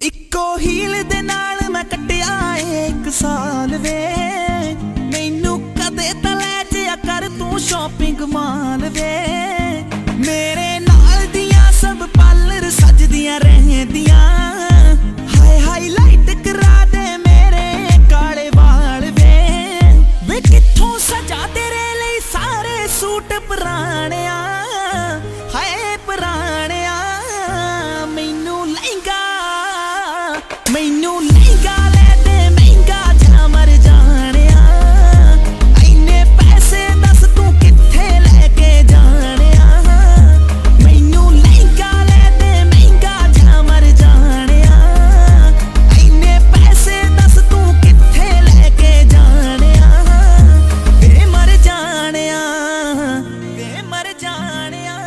इक्को हील दे नाल मैं कट्टिया एक साल वे मैनू कदे तले जिया कर तू शॉपिंग माल वे मेरे नाल दियां सब पार्लर सजदियां रहंदियां हाय हाईलाइट करा दे मेरे काले वाल वे कित्थों सजा तेरे लिए सारे सूट पुराणिया हाय पुराणिया मैनू लहंगा ले दे महंगा जा मर जानिया इन्ने पैसे दस तू कित्थे लेके जानिया मैनू लहंगा ले दे महंगा जा मर जानिया इन्ने पैसे दस तू कित्थे लेके जानिया वे मर जानिया वे मर जानिया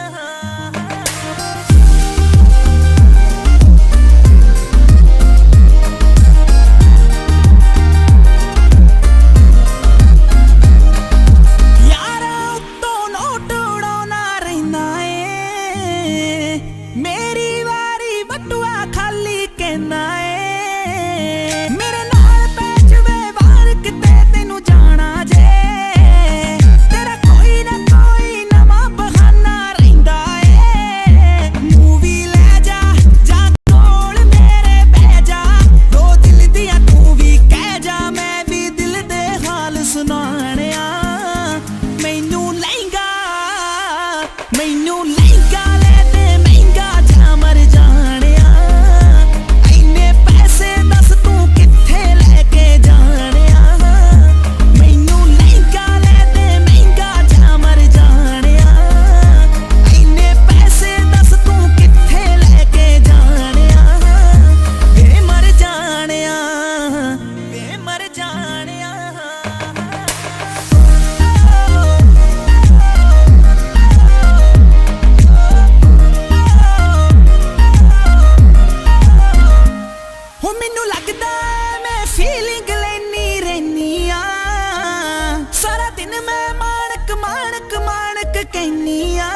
मेरी वारी बटुआ खाली कहना है मेरे नाल पैच वे वार किते तेनू जाना जे तेरा कोई ना कोई नवा बहाना रहिंदा है मूवी ले जा कोल मेरे बह जा दो दिल दियां तू भी कह जा मैं भी दिल दे हाल सुनाणिया मैनू लहंगा ले दे महंगा जा मर जानिया इन्ने पैसे दस तू कित्थे लेके जानिया मैनू लहंगा ले दे महंगा जा मर जानिया इन्ने पैसे दस तू कित्थे लेके जानिया वे मर जानिया वे मर जानिया हो मैनू लगदा मैं फीलिंग लेनी रहनी आ सारा दिन मैं माणक कहनी आ